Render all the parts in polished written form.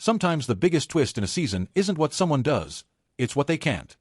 Sometimes the biggest twist in a season isn't what someone does, it's what they can't.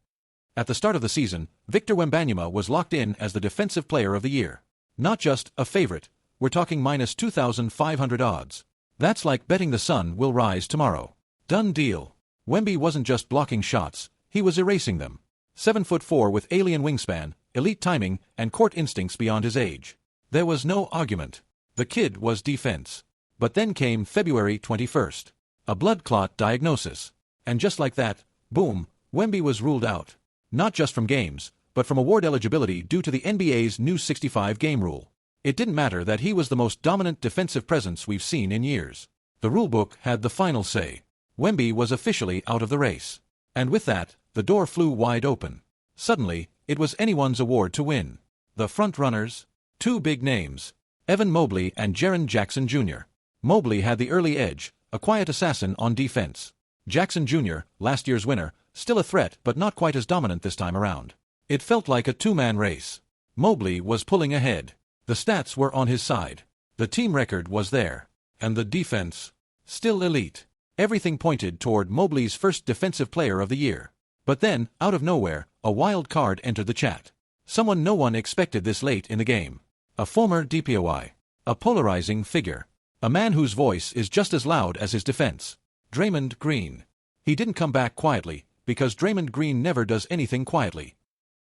At the start of the season, Victor Wembanyama was locked in as the Defensive Player of the Year. Not just a favorite, we're talking minus 2,500 odds. That's like betting the sun will rise tomorrow. Done deal. Wemby wasn't just blocking shots, he was erasing them. 7'4" with alien wingspan, elite timing, and court instincts beyond his age. There was no argument. The kid was defense. But then came February 21st. A blood clot diagnosis. And just like that, boom, Wemby was ruled out. Not just from games, but from award eligibility due to the NBA's new 65-game rule. It didn't matter that he was the most dominant defensive presence we've seen in years. The rulebook had the final say. Wemby was officially out of the race. And with that, the door flew wide open. Suddenly, it was anyone's award to win. The front-runners? Two big names. Evan Mobley and Jaren Jackson Jr. Mobley had the early edge, a quiet assassin on defense. Jackson Jr., last year's winner, still a threat but not quite as dominant this time around. It felt like a two-man race. Mobley was pulling ahead. The stats were on his side. The team record was there. And the defense? Still elite. Everything pointed toward Mobley's first Defensive Player of the Year. But then, out of nowhere, a wild card entered the chat. Someone no one expected this late in the game. A former DPOY. A polarizing figure. A man whose voice is just as loud as his defense. Draymond Green. He didn't come back quietly, because Draymond Green never does anything quietly.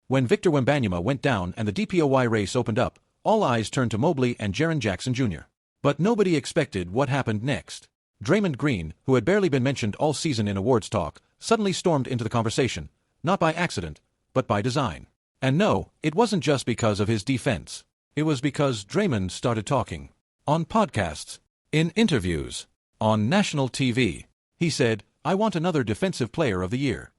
When Victor Wembanyama went down and the DPOY race opened up, all eyes turned to Mobley and Jaren Jackson Jr. But nobody expected what happened next. Draymond Green, who had barely been mentioned all season in awards talk, suddenly stormed into the conversation, not by accident, but by design. And no, it wasn't just because of his defense. It was because Draymond started talking. On podcasts. In interviews. On national TV. He said, "I want another Defensive Player of the Year."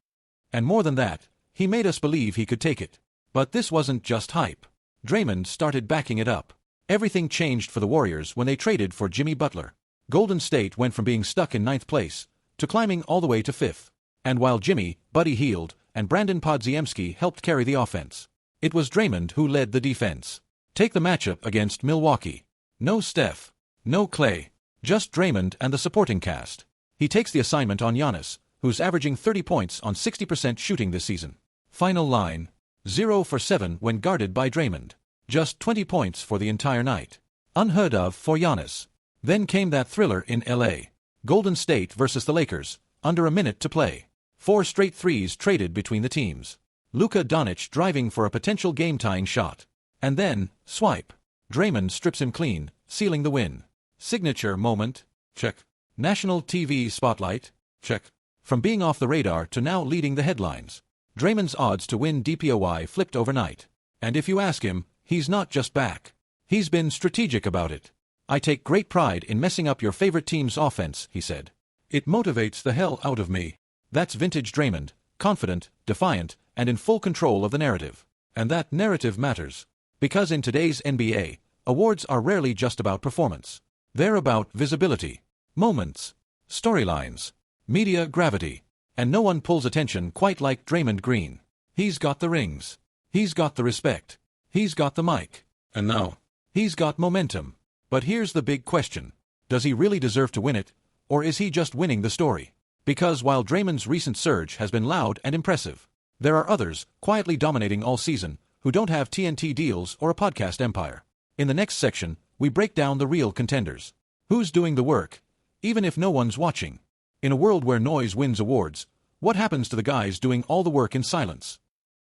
And more than that, he made us believe he could take it. But this wasn't just hype. Draymond started backing it up. Everything changed for the Warriors when they traded for Jimmy Butler. Golden State went from being stuck in 9th place to climbing all the way to 5th. And while Jimmy, Buddy Hield, and Brandon Podziemski helped carry the offense, it was Draymond who led the defense. Take the matchup against Milwaukee. No Steph. No Clay. Just Draymond and the supporting cast. He takes the assignment on Giannis, who's averaging 30 points on 60% shooting this season. Final line. 0 for 7 when guarded by Draymond. Just 20 points for the entire night. Unheard of for Giannis. Then came that thriller in LA. Golden State versus the Lakers, under a minute to play. 4 straight threes traded between the teams. Luka Doncic driving for a potential game-tying shot. And then, swipe. Draymond strips him clean, sealing the win. Signature moment? Check. National TV spotlight? Check. From being off the radar to now leading the headlines. Draymond's odds to win DPOY flipped overnight. And if you ask him, he's not just back. He's been strategic about it. "I take great pride in messing up your favorite team's offense," he said. "It motivates the hell out of me." That's vintage Draymond, confident, defiant, and in full control of the narrative. And that narrative matters. Because in today's NBA, awards are rarely just about performance. They're about visibility, moments, storylines, media gravity. And no one pulls attention quite like Draymond Green. He's got the rings. He's got the respect. He's got the mic. And now, he's got momentum. But here's the big question. Does he really deserve to win it, or is he just winning the story? Because while Draymond's recent surge has been loud and impressive, there are others, quietly dominating all season, who don't have TNT deals or a podcast empire. In the next section, we break down the real contenders. Who's doing the work, even if no one's watching? In a world where noise wins awards, what happens to the guys doing all the work in silence?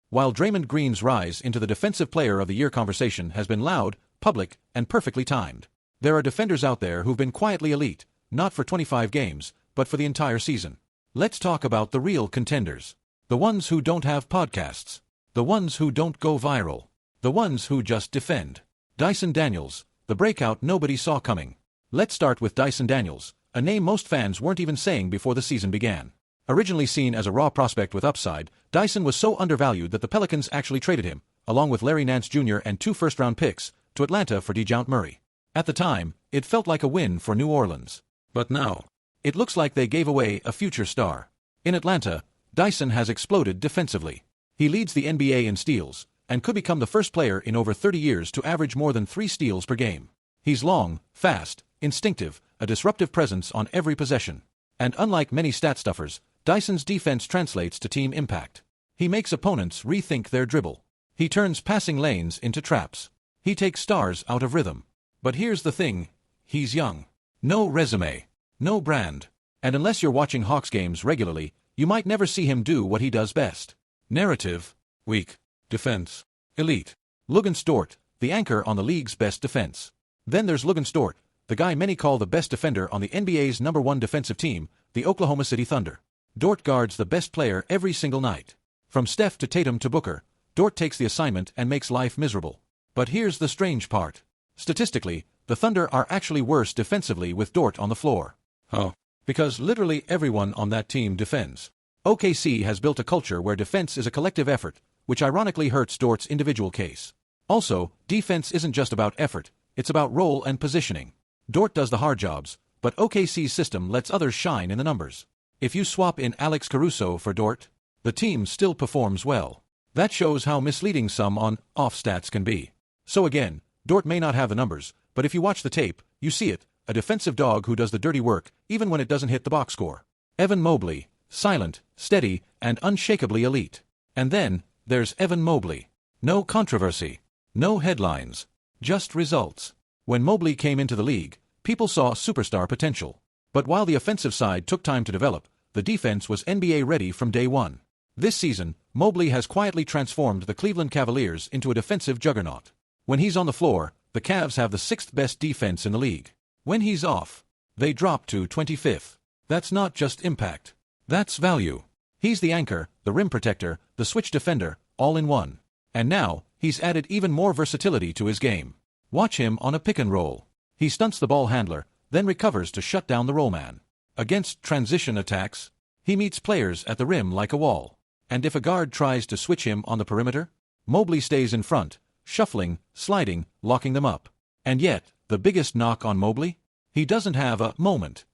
While Draymond Green's rise into the Defensive Player of the Year conversation has been loud, public, and perfectly timed, there are defenders out there who've been quietly elite, not for 25 games, but for the entire season. Let's talk about the real contenders. The ones who don't have podcasts. The ones who don't go viral. The ones who just defend. Dyson Daniels, the breakout nobody saw coming. Let's start with Dyson Daniels, a name most fans weren't even saying before the season began. Originally seen as a raw prospect with upside, Dyson was so undervalued that the Pelicans actually traded him, along with Larry Nance Jr. and 2 first-round picks, to Atlanta for DeJounte Murray. At the time, it felt like a win for New Orleans. But now, it looks like they gave away a future star. In Atlanta, Dyson has exploded defensively. He leads the NBA in steals, and could become the first player in over 30 years to average more than 3 steals per game. He's long, fast, instinctive, a disruptive presence on every possession. And unlike many stat stuffers, Dyson's defense translates to team impact. He makes opponents rethink their dribble. He turns passing lanes into traps. He takes stars out of rhythm. But here's the thing, he's young. No resume. No brand. And unless you're watching Hawks games regularly, you might never see him do what he does best. Narrative. Weak. Defense. Elite. Luguentz Dort, the anchor on the league's best defense. Then there's Luguentz Dort, the guy many call the best defender on the NBA's #1 defensive team, the Oklahoma City Thunder. Dort guards the best player every single night. From Steph to Tatum to Booker, Dort takes the assignment and makes life miserable. But here's the strange part. Statistically, the Thunder are actually worse defensively with Dort on the floor. Oh. Because literally everyone on that team defends. OKC has built a culture where defense is a collective effort, which ironically hurts Dort's individual case. Also, defense isn't just about effort, it's about role and positioning. Dort does the hard jobs, but OKC's system lets others shine in the numbers. If you swap in Alex Caruso for Dort, the team still performs well. That shows how misleading some on-off stats can be. So again, Dort may not have the numbers, but if you watch the tape, you see it, a defensive dog who does the dirty work, even when it doesn't hit the box score. Evan Mobley, silent, steady, and unshakably elite. And then, there's Evan Mobley. No controversy. No headlines. Just results. When Mobley came into the league, people saw superstar potential. But while the offensive side took time to develop, the defense was NBA ready from day one. This season, Mobley has quietly transformed the Cleveland Cavaliers into a defensive juggernaut. When he's on the floor, the Cavs have the 6th best defense in the league. When he's off, they drop to 25th. That's not just impact. That's value. He's the anchor, the rim protector, the switch defender, all in one. And now, he's added even more versatility to his game. Watch him on a pick and roll. He stunts the ball handler, then recovers to shut down the roll man. Against transition attacks, he meets players at the rim like a wall. And if a guard tries to switch him on the perimeter, Mobley stays in front, shuffling, sliding, locking them up. And yet, the biggest knock on Mobley? He doesn't have a moment.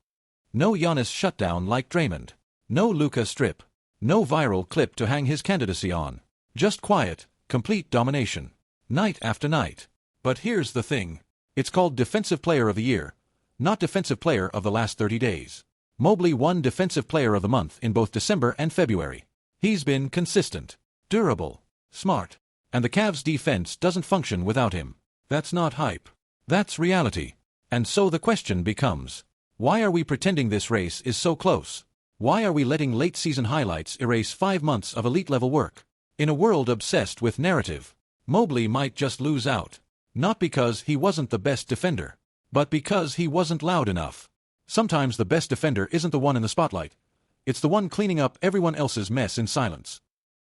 No Giannis shutdown like Draymond. No Luka strip. No viral clip to hang his candidacy on. Just quiet, complete domination. Night after night. But here's the thing. It's called Defensive Player of the Year, not Defensive Player of the last 30 days. Mobley won Defensive Player of the Month in both December and February. He's been consistent, durable, smart. And the Cavs' defense doesn't function without him. That's not hype. That's reality. And so the question becomes, why are we pretending this race is so close? Why are we letting late-season highlights erase 5 months of elite-level work? In a world obsessed with narrative, Mobley might just lose out. Not because he wasn't the best defender, but because he wasn't loud enough. Sometimes the best defender isn't the one in the spotlight. It's the one cleaning up everyone else's mess in silence.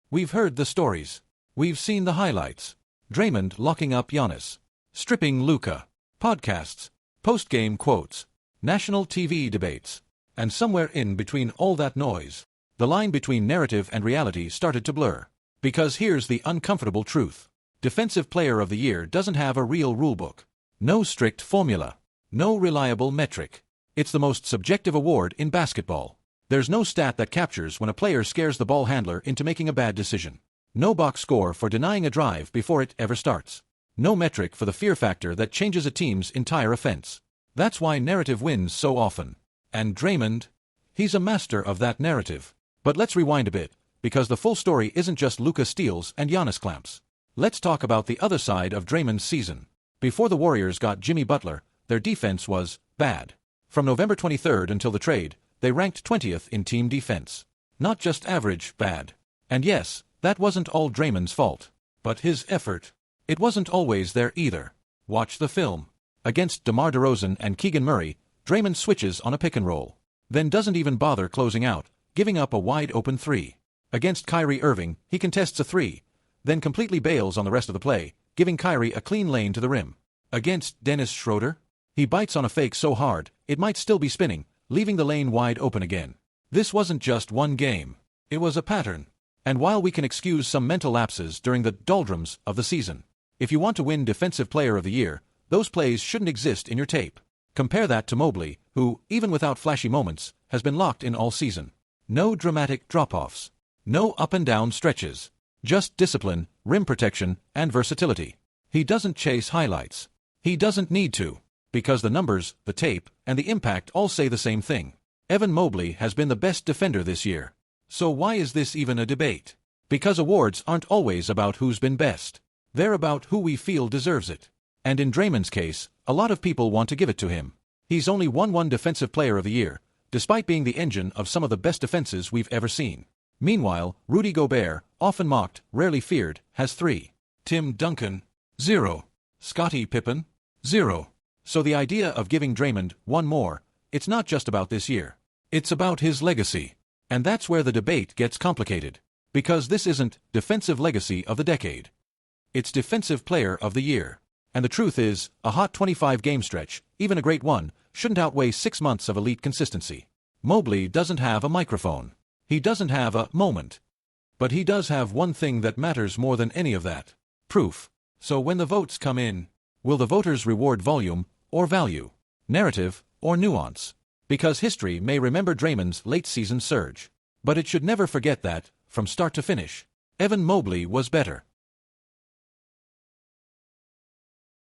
We've heard the stories. We've seen the highlights. Draymond locking up Giannis. Stripping Luka. Podcasts. Post-game quotes. National TV debates. And somewhere in between all that noise, the line between narrative and reality started to blur. Because here's the uncomfortable truth. Defensive Player of the Year doesn't have a real rulebook. No strict formula. No reliable metric. It's the most subjective award in basketball. There's no stat that captures when a player scares the ball handler into making a bad decision. No box score for denying a drive before it ever starts. No metric for the fear factor that changes a team's entire offense. That's why narrative wins so often. And Draymond? He's a master of that narrative. But let's rewind a bit, because the full story isn't just Luka steals and Giannis clamps. Let's talk about the other side of Draymond's season. Before the Warriors got Jimmy Butler, their defense was bad. From November 23rd until the trade, they ranked 20th in team defense. Not just average, bad. And yes, that wasn't all Draymond's fault. But his effort, it wasn't always there either. Watch the film. Against DeMar DeRozan and Keegan Murray, Draymond switches on a pick and roll. Then doesn't even bother closing out, giving up a wide-open three. Against Kyrie Irving, he contests a three, then completely bails on the rest of the play, giving Kyrie a clean lane to the rim. Against Dennis Schroeder, he bites on a fake so hard, it might still be spinning, leaving the lane wide open again. This wasn't just one game. It was a pattern. And while we can excuse some mental lapses during the doldrums of the season, if you want to win Defensive Player of the Year, those plays shouldn't exist in your tape. Compare that to Mobley, who, even without flashy moments, has been locked in all season. No dramatic drop-offs. No up-and-down stretches. Just discipline, rim protection, and versatility. He doesn't chase highlights. He doesn't need to, because the numbers, the tape, and the impact all say the same thing. Evan Mobley has been the best defender this year. So why is this even a debate? Because awards aren't always about who's been best. They're about who we feel deserves it. And in Draymond's case, a lot of people want to give it to him. He's only won one Defensive Player of the Year, despite being the engine of some of the best defenses we've ever seen. Meanwhile, Rudy Gobert, often mocked, rarely feared, has 3. Tim Duncan, 0. Scottie Pippen, 0. So the idea of giving Draymond one more, it's not just about this year. It's about his legacy. And that's where the debate gets complicated. Because this isn't Defensive Legacy of the Decade. It's Defensive Player of the Year. And the truth is, a hot 25-game stretch, even a great one, shouldn't outweigh 6 months of elite consistency. Mobley doesn't have a microphone. He doesn't have a moment. But he does have one thing that matters more than any of that. Proof. So when the votes come in, will the voters reward volume or value? Narrative or nuance? Because history may remember Draymond's late-season surge. But it should never forget that, from start to finish, Evan Mobley was better.